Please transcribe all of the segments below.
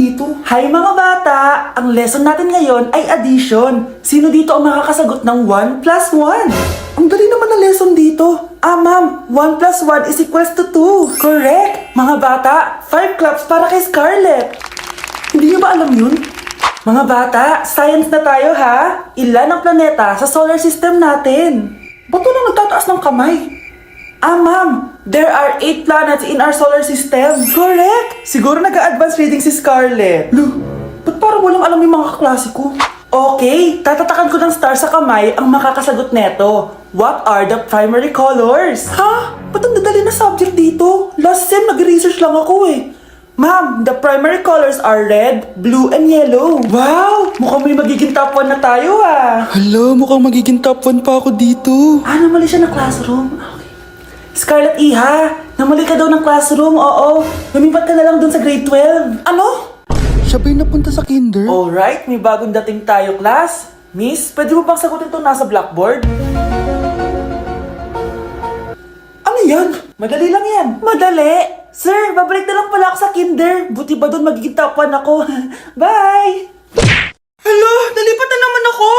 dito? Hi mga bata! Ang lesson natin ngayon ay addition. Sino dito ang makakasagot ng 1 plus 1? Ang dali naman na lesson dito. Ma'am, 1 plus 1 is equals to 2. Correct! Mga bata, 5 claps para kay Scarlett. Hindi niyo ba alam yun? Mga bata, science na tayo ha. Ilan ang planeta sa solar system natin? Ba't lang nagtataas ng kamay? Ma'am, there are 8 planets in our solar system. Correct! Siguro nag-a-advance reading si Scarlett. Ba't parang walang alam yung mga kaklase ko? Okay, tatatakan ko ng star sa kamay ang makakasagot neto. What are the primary colors? Ha? Ba't ang dadali na subject dito? Last sem, nag-research lang ako eh. Ma'am, the primary colors are red, blue, and yellow. Wow! Mukhang may magiging top 1 na tayo ah. Hala, mukhang magiging top 1 pa ako dito. Namali siya ng classroom. Okay. Scarlett Iha, namali ka daw ng classroom, oo. Lumipat ka na lang dun sa grade 12. Ano? Siya ba'y napunta sa kinder? Alright, may bagong dating tayo, class. Miss, pwede mo bang sagutin itong nasa blackboard? Ano yan? Madali lang yan. Madali? Sir, babalik na lang pala ako sa kinder. Buti ba doon magiging top 1 ako? Bye! Hello, nalipat na naman ako.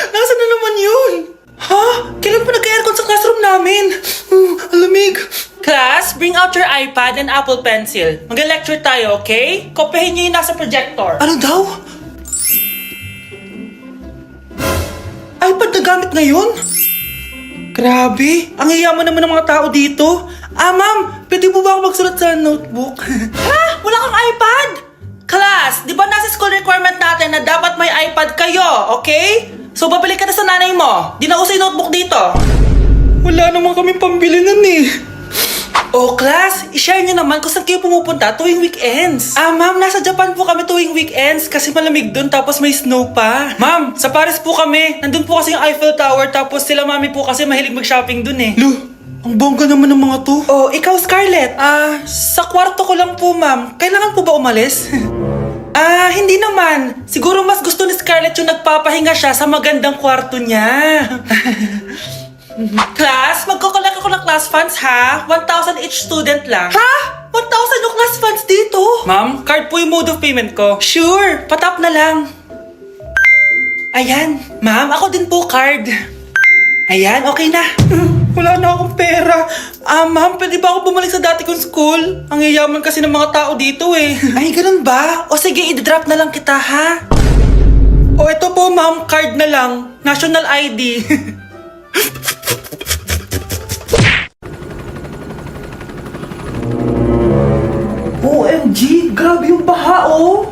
Nasaan na naman yun? Ha? Kailan pa nag-aircon sa classroom namin? Alamig. Class, bring out your iPad and Apple Pencil. Mag-lecture tayo, okay? Kopyahin niyo yung nasa projector. Ano daw? iPad na gamit ngayon? Grabe, ang yayaman naman ng mga tao dito. Ma'am, pwede po ba ako magsulat sa notebook? Ha? Wala kang iPad? Class, di ba nasa school requirement natin na dapat may iPad kayo, okay? So, babalik ka na sa nanay mo. Di na uso yung notebook dito. Wala naman kaming pambili nun eh. Oh, class, i-share nyo naman kung saan kayo pumupunta tuwing weekends. Ma'am, nasa Japan po kami tuwing weekends kasi malamig dun tapos may snow pa. Ma'am, sa Paris po kami. Nandun po kasi yung Eiffel Tower tapos sila mami po kasi mahilig mag-shopping dun eh. Ang bongga naman ng mga to. Oh, ikaw Scarlett. Sa kwarto ko lang po, ma'am. Kailangan po ba umalis? Hindi naman. Siguro mas gusto ni Scarlett yung nagpapahinga siya sa magandang kwarto niya. Class, magkukulak ako ng class funds ha? 1,000 each student lang. Ha? 1,000 yung class funds dito? Ma'am, card po yung mode of payment ko. Sure, patap na lang. Ayan, ma'am, ako din po card. Ayan, okay na. Wala na akong pera. Ma'am, pwede ba ako bumalik sa dati kong school? Ang yayaman kasi ng mga tao dito eh. Ay, ganun ba? O sige, i-drop na lang kita ha? O ito po ma'am, card na lang. National ID. OMG, grabe yung baha oh.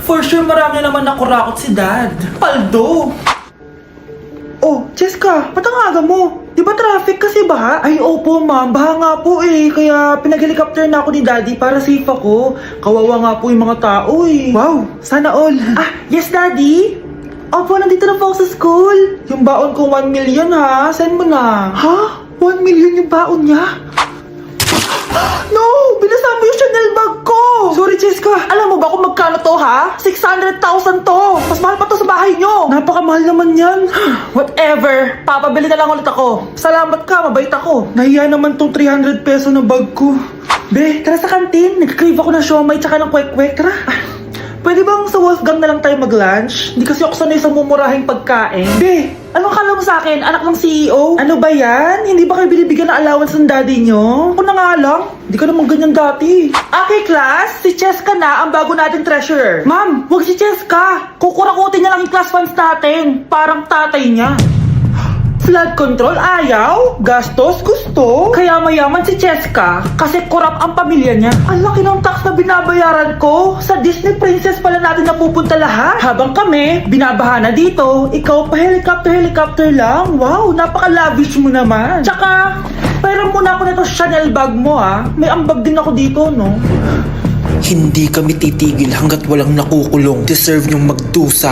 For sure marami naman nakurakot si Dad. Paldo. Oh, Cheska, ba't ang aga mo? Di ba traffic kasi baha? Ay, opo ma'am, baha nga po eh. Kaya pinag-helicopter na ako ni Daddy para safe ako. Kawawa nga po yung mga tao eh. Wow, sana all. Yes Daddy? Opo, nandito na po ako sa school. Yung baon ko 1 million ha, send mo na. Ha? 1 million yung baon niya? No! Binasa mo yung Chanel bag ko! Sorry, Cheska. Alam mo ba kung magkano to, ha? 600,000 to! Mas mahal pa to sa bahay nyo! Napakamahal naman yan. Whatever. Papabili na lang ulit ako. Salamat ka, mabait ako. Nahiya naman tong 300 peso na bag ko. Be, tara sa kantin. Nag-crave ako ng siomay tsaka ng kwek-kwek. Tara. Pwede bang sa Wolfgang na lang tayo mag-lunch? Hindi kasi ako sanay sa mumurahing pagkain. Be, anong akala mo sa akin? Anak ng CEO? Ano ba yan? Hindi ba kayo binibigyan ng allowance ng daddy nyo? Ako na nga lang. Hindi ka naman ganyan dati. Okay, class. Si Cheska na ang bago nating treasurer. Ma'am, huwag si Cheska. Kukurakutin niya lang yung class funds natin. Parang tatay niya. Flood control ayaw, gastos gusto. Kaya mayaman si Cheska kasi korap ang pamilya niya. Ang laki ng tax na binabayaran ko. Sa Disney Princess pala natin napupunta lahat. Habang kami, binabaha na dito. Ikaw pa helicopter lang. Wow, napaka-lavish mo naman. Tsaka, pairam muna ako nito Chanel bag mo ha. May ambag din ako dito, no? Hindi kami titigil hanggat walang nakukulong. Deserve niyong magdusa.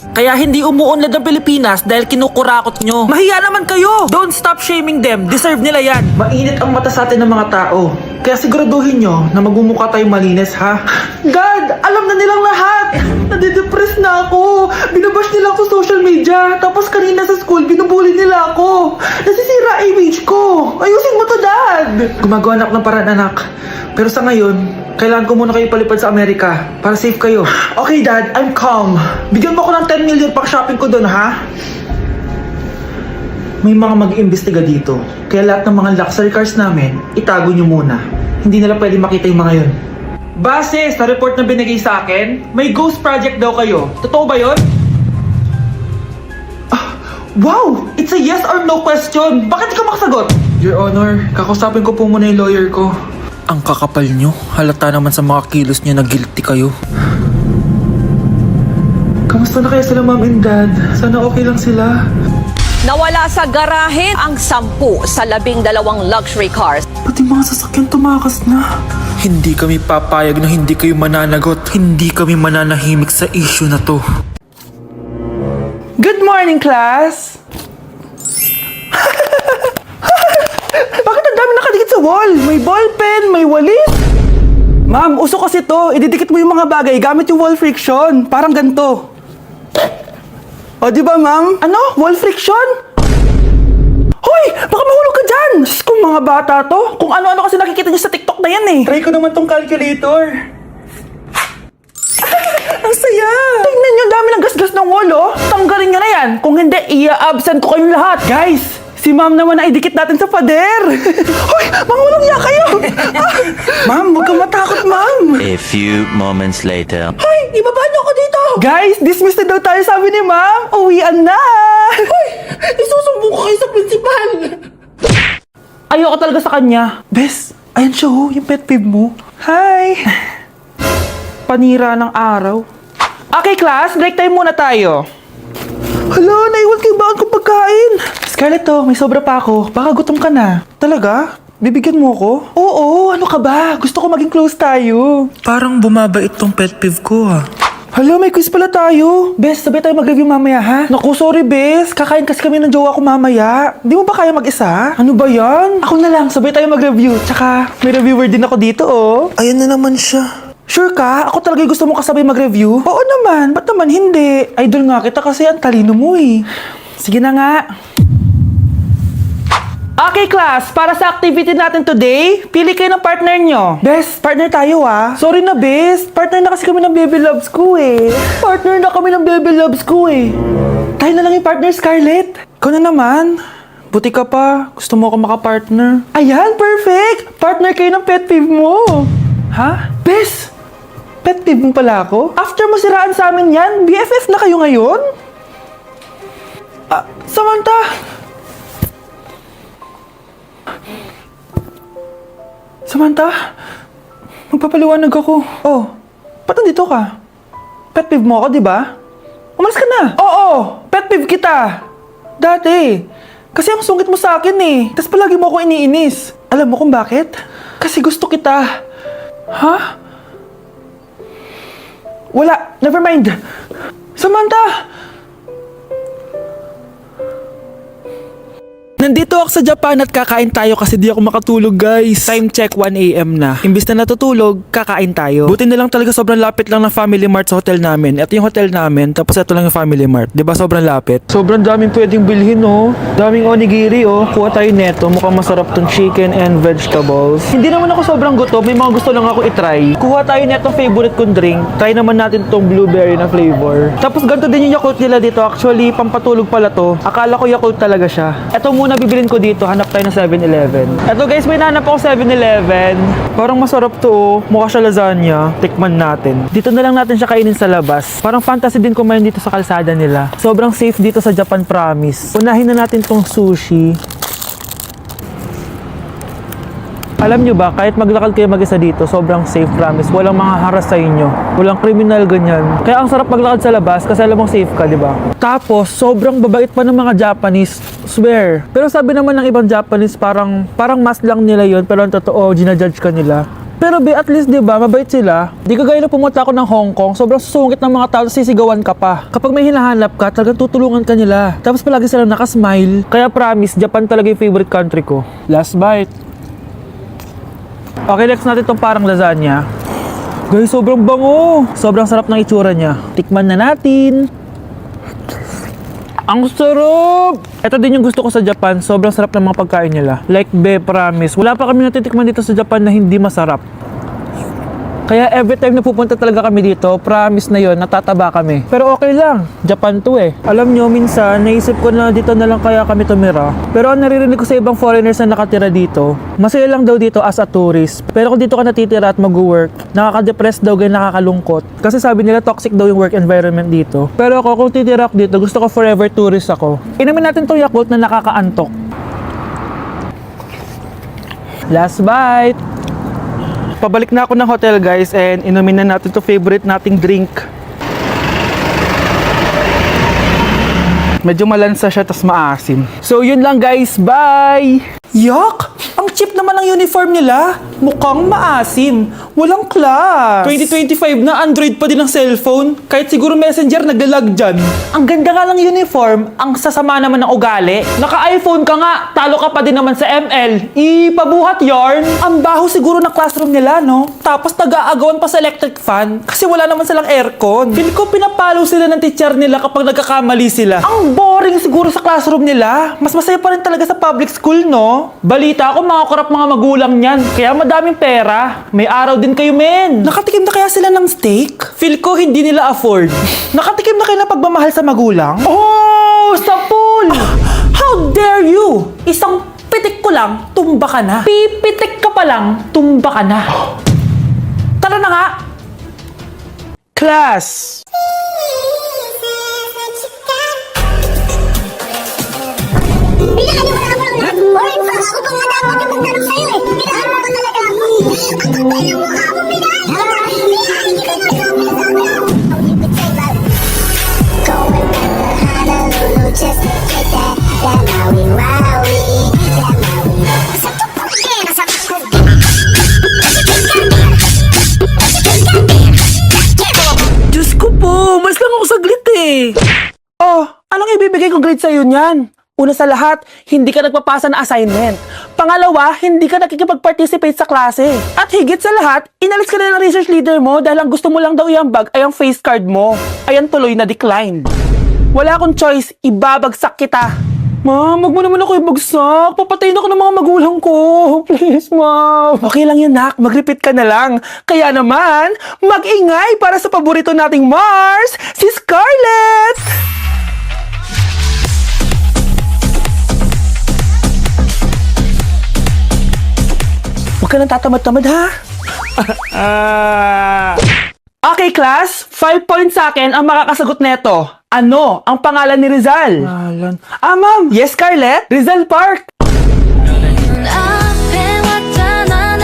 Kaya hindi umuunlad ang Pilipinas dahil kinukurakot nyo. Mahiya naman kayo! Don't stop shaming them. Deserve nila yan. Mainit ang mata sa atin ng mga tao. Kaya siguraduhin nyo na magmumukha tayong malinis, ha? God! Dad! Alam na nilang lahat! Nadidepress na ako! Binabash nila ako sa social media. Tapos kanina sa school, binubuli nila ako. Nasisira image ko. Ayusin mo to, Dad! Gumagawa na ako ng paraan, anak. Pero sa ngayon, kailangan ko muna kayo palipad sa Amerika para safe kayo. Okay, Dad. I'm calm. Bigyan mo ako ng 10 million pang shopping ko doon, ha? May mga mag-iimbestiga dito. Kaya lahat ng mga luxury cars namin, itago nyo muna. Hindi nila pwede makita yung mga yun. Base sa report na binigay sa akin, may ghost project daw kayo. Totoo ba yun? Wow! It's a yes or no question! Bakit di ka makasagot? Your Honor, kakausapin ko po muna yung lawyer ko. Ang kakapal nyo. Halata naman sa mga kilos nyo na guilty kayo. Kamusta na kaya sila, Mom and Dad? Sana okay lang sila. Nawala sa garahe ang 10 sa 12 luxury cars. Pati mga sasakyan tumakas na. Hindi kami papayag na hindi kayo mananagot. Hindi kami mananahimik sa issue na to. Good morning, class! Bakit ang dami nakadikit sa wall? May ballpen, may walis. Ma'am, uso kasi to. Ididikit mo yung mga bagay gamit yung wall friction. Parang ganito. O, di ba, ma'am? Ano? Wall friction? Hoy! Baka mahulog ka dyan! Diyos ko, mga bata to. Kung ano-ano kasi nakikita niyo sa TikTok na yan eh. Try ko naman tong calculator. Ang saya! Tingnan niyo, dami ng gasgas ng wall, oh. Tanggalin niyo na yan. Kung hindi, i-absent ko kayong lahat. Guys! Si ma'am naman na idikit natin sa pader. Hoy! Mangulong niya kayo! Ma'am, huwag kang matakot, ma'am. A few moments later. Hoy! Ibaba niyo ako dito! Guys, dismiss na daw tayo, sabi ni ma'am. Uwian na! Hoy! Isusumbong ko kayo sa principal! Ayoko talaga sa kanya. Bes, ayan siya ho, yung pet peeve mo. Hi! Panira ng araw. Okay, class, break time muna tayo. Hala, naiwan kayo bakit kong pagkain? Scarlett to, may sobra pa ako. Baka gutom ka na. Talaga? Bibigyan mo ako? Oo, ano ka ba? Gusto ko maging close tayo. Parang bumabait tong pet peeve ko ah. Hala, may quiz pala tayo. Bes, sabay tayo mag-review mamaya, ha? Naku, sorry, Bes. Kakain kasi kami ng jowa ko mamaya. Di mo ba kaya mag-isa? Ano ba yan? Ako na lang, sabay tayo mag-review. Tsaka, may reviewer din ako dito, oh. Ayan na naman siya. Sure ka? Ako talaga yung gusto mo kasabay mag-review? Oo naman, ba't naman hindi? Idol nga kita kasi ang talino mo eh. Sige na nga. Okay class, para sa activity natin today, pili kayo ng partner nyo. Bes, partner tayo ah. Sorry na Bes, partner na kasi kami ng baby loves ko eh. Partner na kami ng baby loves ko eh. Tayo na lang yung partner, Scarlett. Ikaw na naman. Buti ka pa, gusto mo ako makapartner. Ayan, perfect! Partner kayo ng pet peeve mo. Ha? Bes, pet peeve mo pala ako? After mo siraan sa amin yan, BFF na kayo ngayon? Samantha! Samantha, magpapaliwanag ako. Oh, ba't nandito ka? Pet peeve mo ako, di ba? Umalis ka na. Oo, pet peeve kita. Dati. Kasi ang sungit mo sa akin eh. Tapos palagi mo ako iniinis. Alam mo kung bakit? Kasi gusto kita. Ha? Wala, never mind. Samantha! Nandito ako sa Japan at kakain tayo kasi di ako makatulog guys. Time check 1 AM na. Imbis na natutulog, kakain tayo. Buti na lang talaga sobrang lapit lang ng Family Mart sa hotel namin. Ito yung hotel namin, tapos ito lang yung Family Mart. Diba sobrang lapit? Sobrang daming pwedeng bilhin oh. Daming onigiri oh. Kuha tayo neto, mukhang masarap tong chicken and vegetables. Hindi naman ako sobrang gutom, may mga gusto lang ako itry. Kuha tayo netong favorite kong drink. Try naman natin tong blueberry na flavor. Tapos ganito din yung Yakult nila dito. Actually, pampatulog pala to. Akala ko Yakult talaga siya. Ito muna bibilin ko dito, hanap tayo ng 7-Eleven. Eto guys, may nahanap ako 7-Eleven. Parang masarap to oh. Mukha siya lasagna. Tikman natin. Dito na lang natin siya kainin sa labas. Parang fantasy din kumain dito sa kalsada nila. Sobrang safe dito sa Japan, promise. Unahin na natin tong sushi. Alam nyo ba, kahit maglakad kayo mag-isa dito, sobrang safe, promise. Walang mga haras sa inyo. Walang kriminal, ganyan. Kaya ang sarap maglakad sa labas kasi alam mong safe ka, di ba? Tapos, sobrang babait pa ng mga Japanese. Swear. Pero sabi naman ng ibang Japanese, parang mas lang nila yon, pero ang totoo, ginajudge ka nila. Pero be, at least, di ba, mabait sila. Di kagaya na pumunta ako ng Hong Kong, sobrang susungit ng mga tao, sisigawan ka pa. Kapag may hinahanap ka, talagang tutulungan ka nila. Tapos palagi silang nakasmile. Kaya promise, Japan talaga yung favorite country ko. Last bite. Okay, next natin itong parang lasagna. Guys, sobrang bango. Sobrang sarap ng itsura niya. Tikman na natin. Ang sarap! Ito din yung gusto ko sa Japan. Sobrang sarap ng mga pagkain nila. Like, promise. Wala pa kami natitikman dito sa Japan na hindi masarap. Kaya every time na pupunta talaga kami dito, promise na yon, natataba kami. Pero okay lang, Japan to eh. Alam nyo, minsan, naisip ko na dito na lang kaya kami tumira. Pero ang naririnig ko sa ibang foreigners na nakatira dito, masaya lang daw dito as a tourist. Pero kung dito ka natitira at mag-work, nakaka-depress daw, ganyan nakakalungkot. Kasi sabi nila toxic daw yung work environment dito. Pero ako, kung titira ako dito, gusto ko forever tourist ako. Inumin natin tong Yakult na nakakaantok. Last bite! Pabalik na ako ng hotel guys and inumin na natin to favorite nating drink. Medyo malansa siya tas maasim. So yun lang guys, bye! Yuck! Ang cheap naman ng uniform nila. Mukhang maasim. Walang class. 2025 na, Android pa din ang cellphone. Kahit siguro Messenger naglalag dyan. Ang ganda nga ng uniform, ang sasama naman ng ugali. Naka-iPhone ka nga, talo ka pa din naman sa ML. Ipabuhat yarn. Ang baho siguro ng classroom nila, no? Tapos nag-aagawan pa sa electric fan kasi wala naman silang aircon. Feel ko pinapalo sila ng teacher nila kapag nagkakamali sila. Ang boring siguro sa classroom nila. Mas masaya pa rin talaga sa public school, no? Balita ko, mga korap mga magulang niyan. Kaya madaming pera. May araw din kayo, men. Nakatikim na kaya sila ng steak? Feel ko hindi nila afford. Nakatikim na kayo ng pagmamahal sa magulang? Oh, sa pool! How dare you? Isang pitik ko lang, tumba ka na. Pipitik ka pa lang, tumba ka na. Tara na nga! Class! Hoy, ako pa nga dapat yung magtanong sa'yo eh. Kailangan mo ko talaga ako eh. Ang ganda ng mukha mo, Minay! Hindi ka Going back to Honolulu just to get that Maui Wowie. That Maui Wowie. Sa tukok din, sa tukok din. Diyos ko po, mas lang ako saglit eh. Oh, anong ibibigay ko grade sa'yo niyan? Una sa lahat, hindi ka nagpapasa ng assignment. Pangalawa, hindi ka nakikipag-participate sa klase. At higit sa lahat, inalis ka na ng research leader mo dahil ang gusto mo lang daw iambag ay ang face card mo. Ayan tuloy na declined. Wala akong choice, ibabagsak kita. Ma'am, wag mo naman ako ibagsak. Papatayin ako ng mga magulang ko. Please, ma'am. Okay lang yun, nak. Mag-repeat ka na lang. Kaya naman, mag-ingay para sa paborito nating Mars, si Scarlett! Huwag ka nang tatamad-tamad, ha? Okay, class. 5 points sa akin ang makakasagot neto. Ano ang pangalan ni Rizal? Ma'am. Yes, Scarlett? Rizal Park.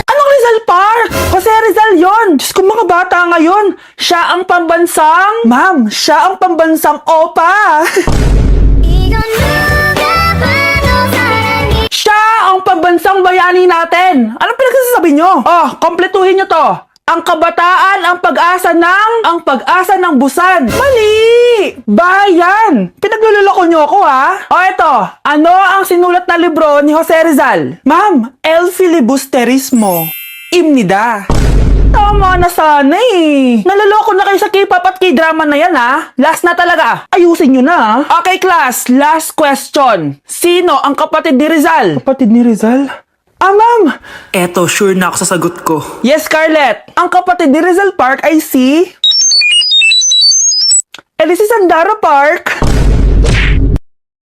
Anong Rizal Park? Jose Rizal yon. Diyos ko, mga bata ngayon. Siya ang pambansang... Ma'am, siya ang pambansang opa. Siya ang pambansang bayani natin. Anong pinagsasabi nyo? Oh, kompletuhin nyo to. Ang kabataan, ang pag-asa ng busan. Mali! Bayan! Pinagluloko nyo ako, ha? O eto, ano ang sinulat na libro ni Jose Rizal? Ma'am, El Filibusterismo. Imnida. Tama na sana eh. Naloloko na kayo sa K-pop at K-drama na yan, ha? Last na talaga. Ayusin nyo na, ha? Okay, class. Last question. Sino ang kapatid ni Rizal? Kapatid ni Rizal? Ma'am. Eto, sure na ako sa sagot ko. Yes, Scarlett. Ang kapatid ni Rizal Park ay si... si Sandara Park.